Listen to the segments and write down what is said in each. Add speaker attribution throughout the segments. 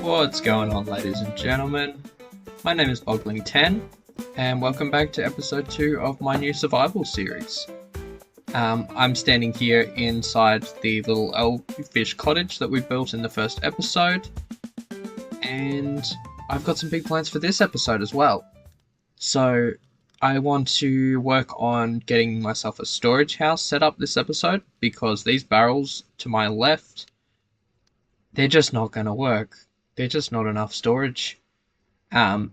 Speaker 1: What's going on, ladies and gentlemen? My name is Bogling10, and welcome back to episode 2 of my new survival series. I'm standing here inside the little elvish cottage that we built in the first episode, and I've got some big plans for this episode as well. So I want to work on getting myself a storage house set up this episode, because these barrels to my left, they're just not going to work. They're just not enough storage. It's going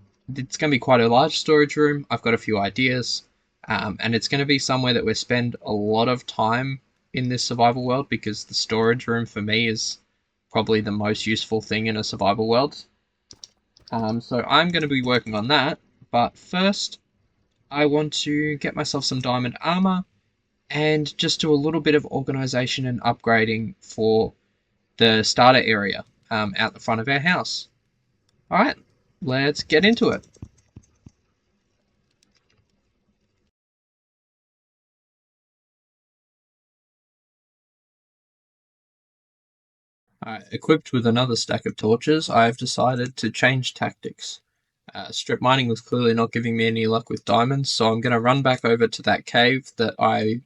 Speaker 1: to be quite a large storage room. I've got a few ideas, and it's going to be somewhere that we spend a lot of time in this survival world, because the storage room for me is probably the most useful thing in a survival world. So I'm going to be working on that, but first I want to get myself some diamond armor and just do a little bit of organization and upgrading for the starter area out the front of our house. Alright, let's get into it. Alright, equipped with another stack of torches, I have decided to change tactics. Strip mining was clearly not giving me any luck with diamonds, so I'm going to run back over to that cave that I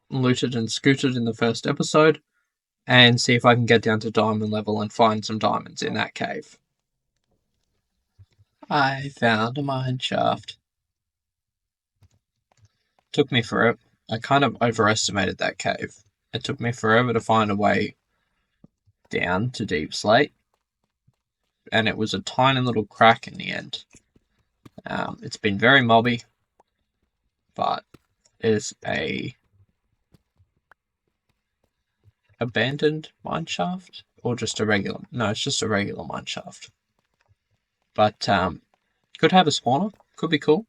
Speaker 1: looted and scooted in the first episode, and see if I can get down to diamond level and find some diamonds in that cave. I found a mine shaft. Took me forever. I kind of overestimated that cave. It took me forever to find a way down to deep slate, and it was a tiny little crack in the end. It's been very mobby, but it is a abandoned mine shaft, or just a regular? No, it's just a regular mine shaft. But could have a spawner. Could be cool.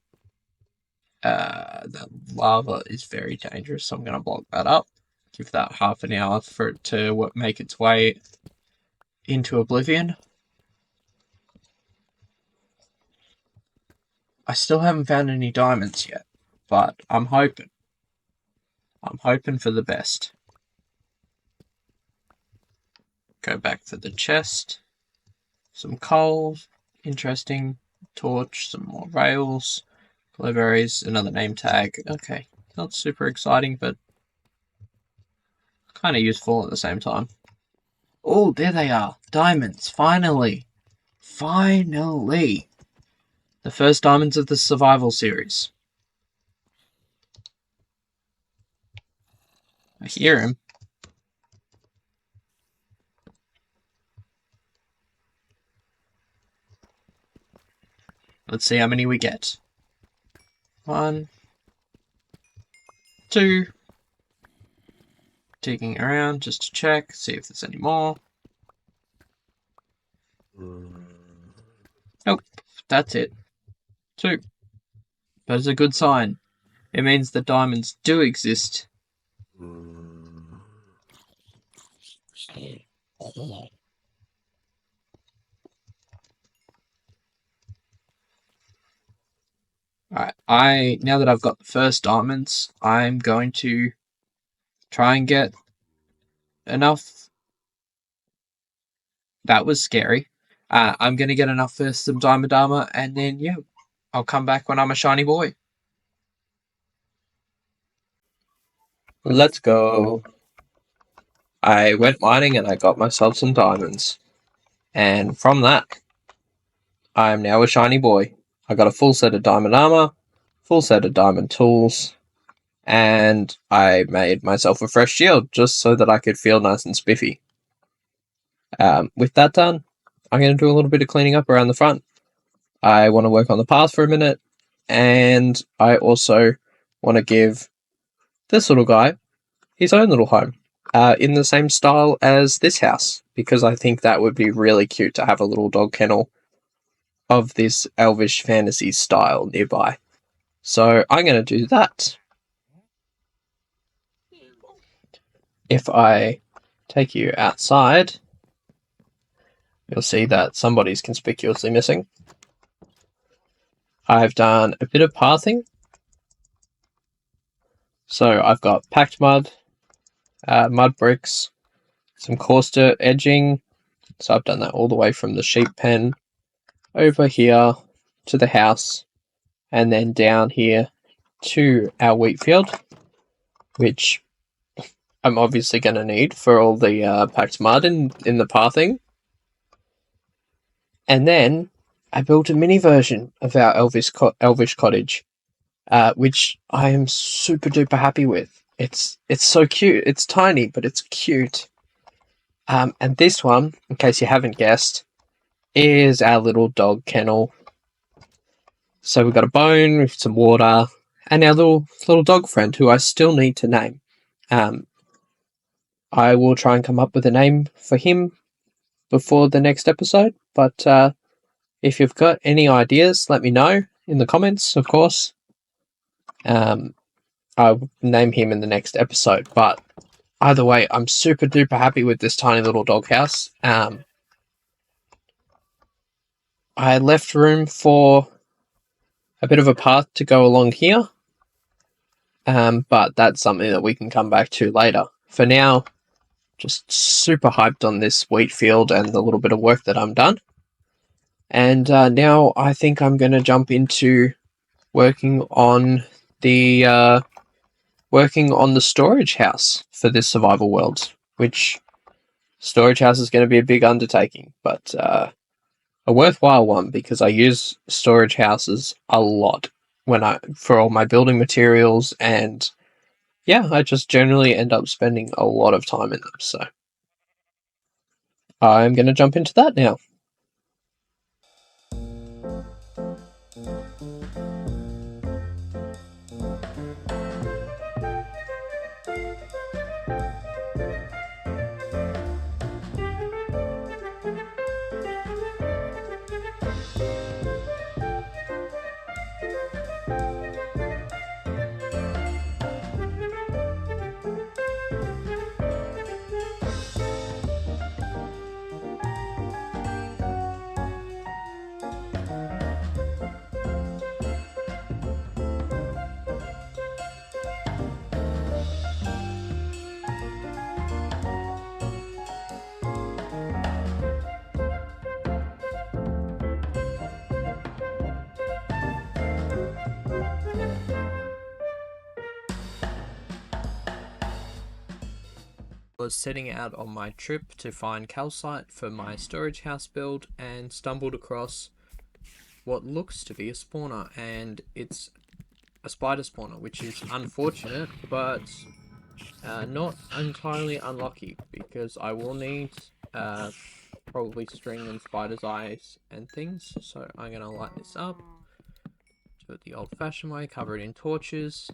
Speaker 1: The lava is very dangerous, so I'm going to block that up. Give that half an hour for it to make its way into oblivion. I still haven't found any diamonds yet, but I'm hoping. I'm hoping for the best. Go back to the chest. Some coal. Interesting. Torch. Some more rails. Blueberries. Another name tag. Okay. Not super exciting, but kind of useful at the same time. Oh, there they are. Diamonds. Finally. Finally. The first diamonds of the survival series. I hear him. Let's see how many we get. 1, 2. Digging around just to check, see if there's any more. Nope, that's it. 2. That is a good sign. It means that diamonds do exist. Alright, now that I've got the first diamonds, I'm going to try and get enough. That was scary. I'm going to get enough for some diamond armor, and then, yeah, I'll come back when I'm a shiny boy. Let's go. I went mining and I got myself some diamonds. And from that, I am now a shiny boy. I got a full set of diamond armor, full set of diamond tools, and I made myself a fresh shield just so that I could feel nice and spiffy. With that done, I'm going to do a little bit of cleaning up around the front. I want to work on the path for a minute, and I also want to give this little guy his own little home in the same style as this house, because I think that would be really cute to have a little dog kennel of this elvish fantasy style nearby. So I'm going to do that. If I take you outside, you'll see that somebody's conspicuously missing. I've done a bit of pathing. So I've got packed mud, mud bricks, some coarse dirt edging, So I've done that all the way from the sheep pen over here to the house, and then down here to our wheat field, which I'm obviously going to need for all the packed mud in the pathing. And then I built a mini version of our elvish cottage, which I am super duper happy with. It's so cute. It's tiny, but it's cute. And this one, in case you haven't guessed, is our little dog kennel. So we've got a bone with some water, and our little dog friend, who I still need to name. I will try and come up with a name for him before the next episode, but if you've got any ideas, let me know in the comments, of course. I'll name him in the next episode, but either way, I'm super duper happy with this tiny little doghouse. I left room for a bit of a path to go along here, but that's something that we can come back to later. For now, just super hyped on this wheat field and the little bit of work that I'm done. And now I think I'm going to jump into working on the storage house for this survival world, which storage house is going to be a big undertaking, but a worthwhile one, because I use storage houses a lot for all my building materials, and yeah, I just generally end up spending a lot of time in them. So I'm going to jump into that now. Was setting out on my trip to find calcite for my storage house build and stumbled across what looks to be a spawner, and it's a spider spawner, which is unfortunate, but not entirely unlucky, because I will need probably string and spider's eyes and things. So I'm going to light this up, do it the old-fashioned way, cover it in torches,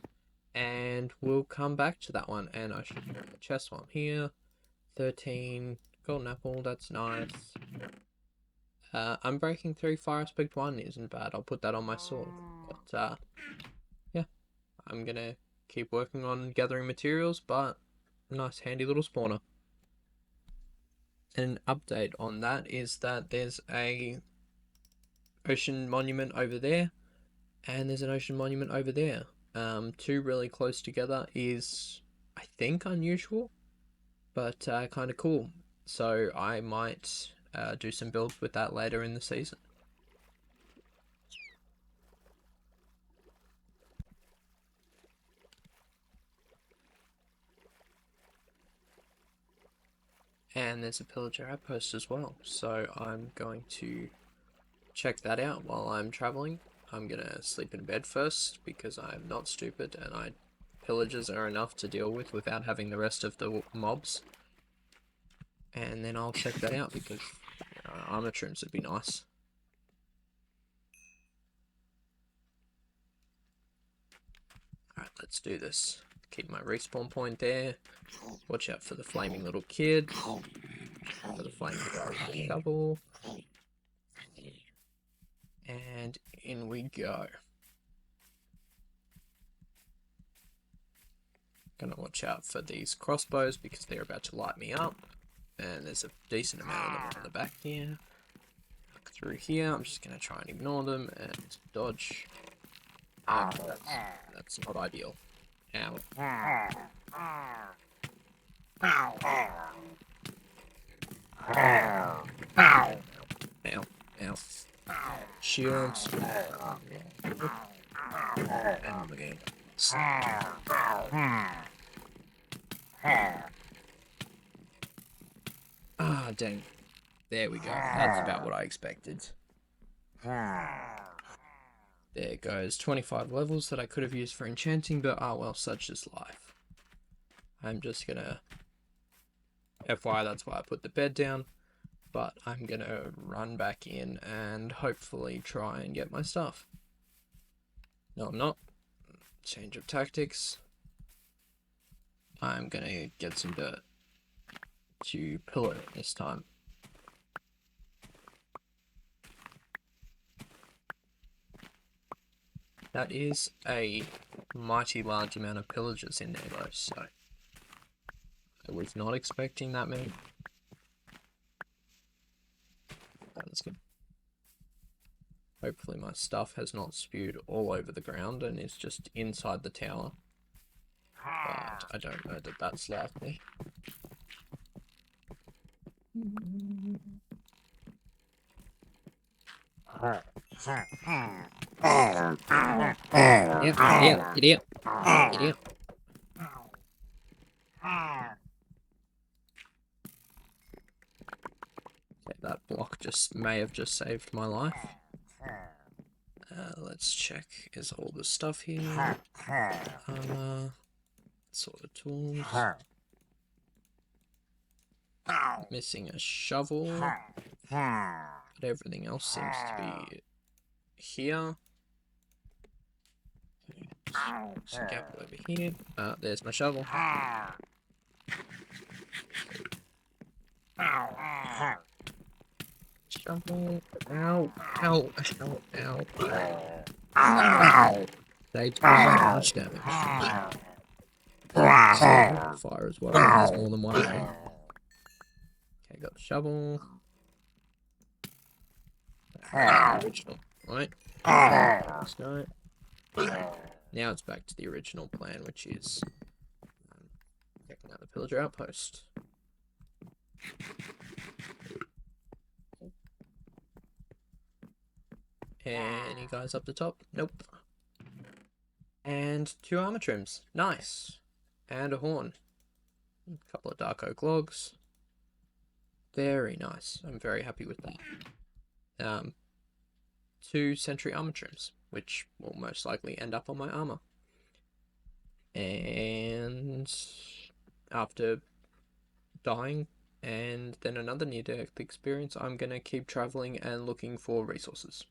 Speaker 1: and we'll come back to that one. And I should show the chest one here. 13 golden apple, that's nice. Unbreaking 3 fire aspect 1 isn't bad. I'll put that on my sword. But yeah, I'm gonna keep working on gathering materials, but nice handy little spawner. An update on that is that there's a ocean monument over there, and there's an ocean monument over there. Two really close together is, I think, unusual, but kind of cool. So I might do some builds with that later in the season. And there's a pillager outpost as well, so I'm going to check that out while I'm traveling. I'm gonna sleep in bed first, because I'm not stupid, and pillagers are enough to deal with without having the rest of the mobs. And then I'll check that out, because armor trims would be nice. Alright, let's do this. Keep my respawn point there. Watch out for the flaming little kid. For the flaming shovel. And in we go. Gonna watch out for these crossbows, because they're about to light me up. And there's a decent amount of them on the back here. Look through here. I'm just gonna try and ignore them and dodge. That's not ideal. Ow. Ow. Ow. Shields. And again. Ah, dang. There we go. That's about what I expected. There it goes. 25 levels that I could have used for enchanting, but ah well, such is life. I'm just gonna... FYI, that's why I put the bed down. But I'm gonna run back in and hopefully try and get my stuff. No, I'm not. Change of tactics. I'm gonna get some dirt to pillar it this time. That is a mighty large amount of pillagers in there though, so I was not expecting that many. That's good. Hopefully my stuff has not spewed all over the ground and is just inside the tower. But I don't know that that's likely. Idiot. Okay, that block just may have just saved my life. Let's check. Is all the stuff here? Sort of tools. Missing a shovel. But everything else seems to be here. Some gap over here. There's my shovel. Shovel. Ow. Ow. Ow. Ow. Ow. They do much damage. Fire as well. There's more than one of them. Okay, got the shovel. Original. Right. Let's go. Now it's back to the original plan, which is checking out the pillager outpost. Any guys up the top? Nope. And 2 armor trims. Nice. And a horn. A couple of dark oak logs. Very nice. I'm very happy with that. 2 sentry armor trims, which will most likely end up on my armor. And after dying and then another near-death experience, I'm going to keep traveling and looking for resources.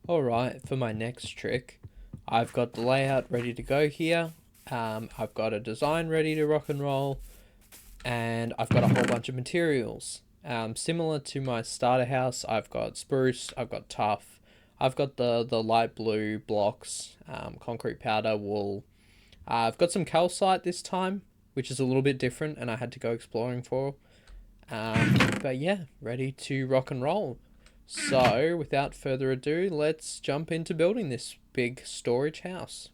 Speaker 1: Alright, for my next trick, I've got the layout ready to go here. I've got a design ready to rock and roll, and I've got a whole bunch of materials. Similar to my starter house, I've got spruce, I've got tuff, I've got the light blue blocks, concrete powder, wool. I've got some calcite this time, which is a little bit different, and I had to go exploring for. But yeah, ready to rock and roll. So, without further ado, let's jump into building this big storage house.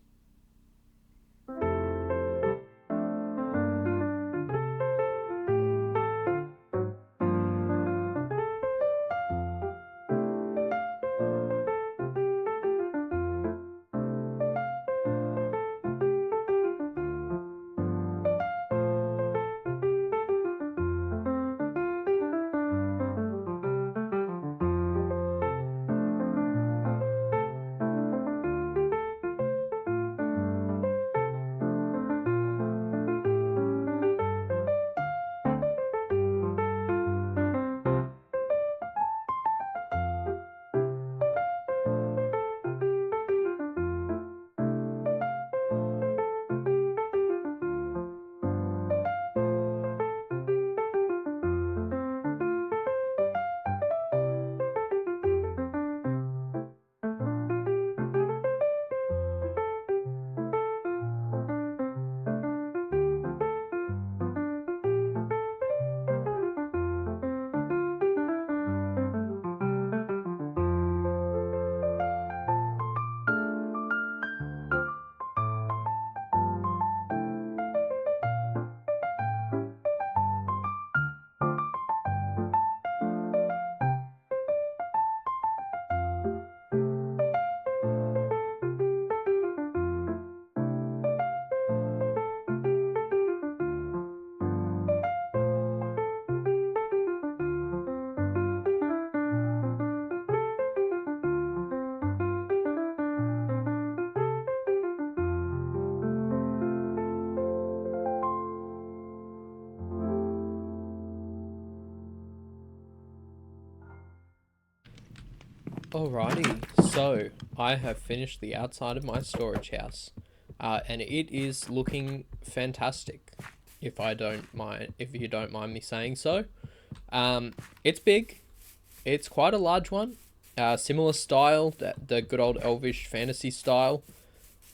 Speaker 1: Alrighty, so I have finished the outside of my storage house, and it is looking fantastic. If you don't mind me saying so. It's big. It's quite a large one. Similar style, the good old elvish fantasy style.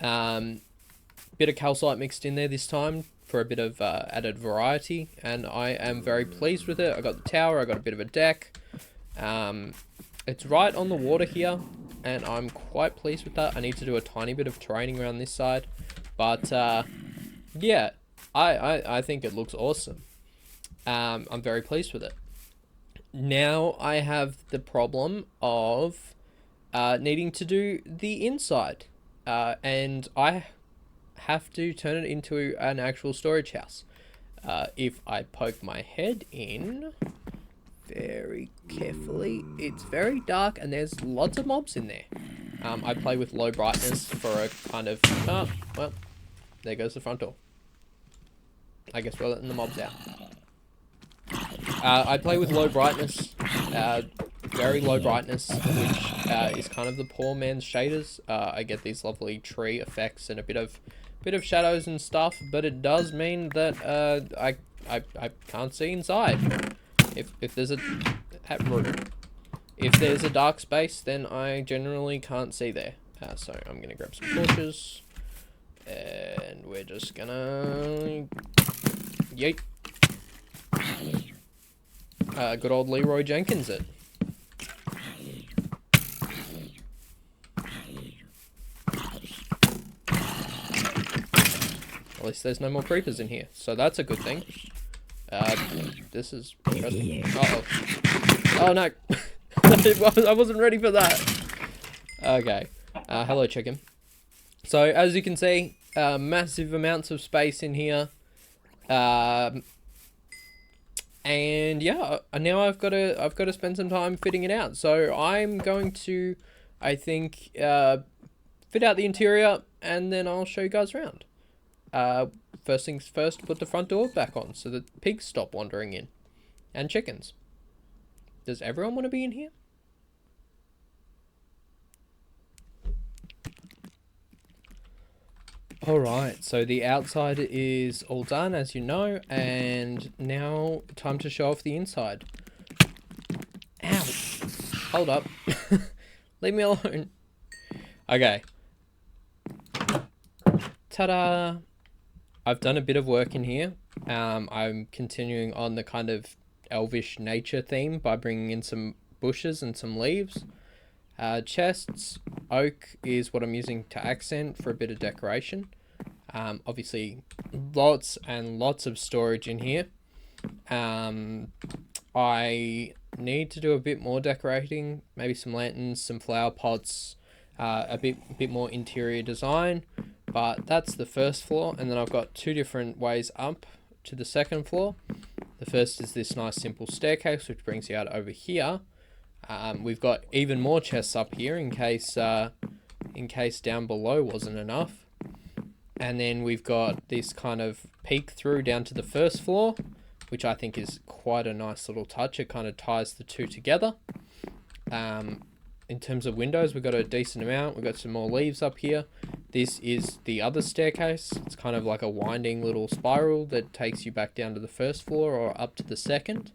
Speaker 1: Bit of calcite mixed in there this time for a bit of added variety, and I am very pleased with it. I got the tower. I got a bit of a deck. It's right on the water here, and I'm quite pleased with that. I need to do a tiny bit of terraining around this side, but yeah, I think it looks awesome. I'm very pleased with it. Now I have the problem of needing to do the inside, and I have to turn it into an actual storage house. If I poke my head in very carefully, it's very dark and there's lots of mobs in there. I play with low brightness for a kind of... Oh, well, there goes the front door. I guess we're letting the mobs out. I play with low brightness, very low brightness, which is kind of the poor man's shaders. I get these lovely tree effects and a bit of shadows and stuff, but it does mean that I can't see inside. If there's a dark space, then I generally can't see there. So I'm gonna grab some torches, and we're just gonna yeet. Good old Leroy Jenkins it. At least there's no more creepers in here, so that's a good thing. This is interesting. Uh-oh. Oh no! I wasn't ready for that. Okay. Hello, chicken. So, as you can see, massive amounts of space in here. And yeah, now I've got to spend some time fitting it out. So I'm going to, I think, fit out the interior, and then I'll show you guys around. First things first, put the front door back on so that pigs stop wandering in. And chickens. Does everyone want to be in here? Alright, so the outside is all done, as you know, and now time to show off the inside. Ow! Hold up. Leave me alone. Okay. Ta-da! I've done a bit of work in here. I'm continuing on the kind of elvish nature theme by bringing in some bushes and some leaves. Chests, oak is what I'm using to accent for a bit of decoration. Obviously, lots and lots of storage in here. I need to do a bit more decorating, maybe some lanterns, some flower pots, a bit more interior design. But that's the first floor, and then I've got two different ways up to the second floor. The first is this nice simple staircase, which brings you out over here. We've got even more chests up here in case down below wasn't enough. And then we've got this kind of peek through down to the first floor, which I think is quite a nice little touch. It kind of ties the two together. In terms of windows, we've got a decent amount. We've got some more leaves up here. This is the other staircase. It's kind of like a winding little spiral that takes you back down to the first floor or up to the second.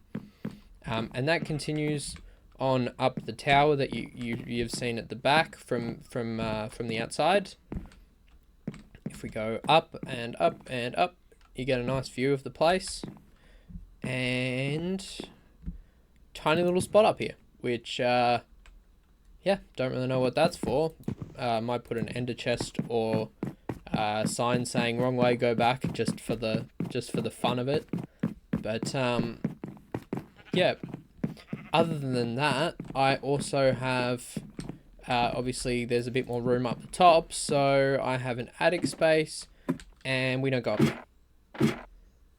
Speaker 1: And that continues on up the tower that you've seen at the back from the outside. If we go up and up and up, you get a nice view of the place. And tiny little spot up here, which yeah, don't really know what that's for. Might put an ender chest or a sign saying wrong way, go back, just for the fun of it. But yeah, other than that, I also have obviously there's a bit more room up the top, so I have an attic space, and we don't go up there.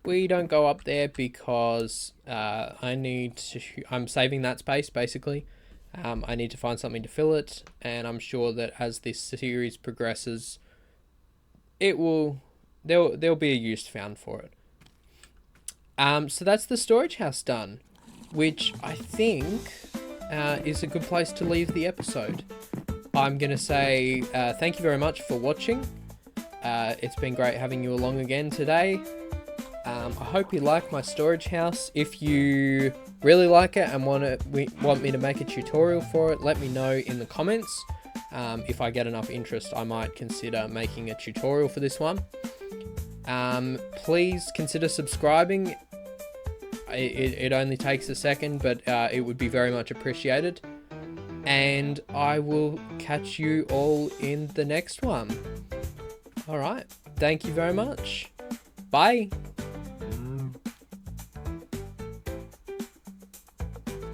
Speaker 1: We don't go up there because I'm saving that space basically. I need to find something to fill it, and I'm sure that as this series progresses, there'll be a use found for it. So that's the storage house done, which I think
Speaker 2: is a good place to leave the episode. I'm going to say thank you very much for watching. It's been great having you along again today. I hope you like my storage house. If you really like it and want me to make a tutorial for it, let me know in the comments. If I get enough interest, I might consider making a tutorial for this one. Please consider subscribing. It only takes a second, but it would be very much appreciated. And I will catch you all in the next one. Alright, thank you very much. Bye!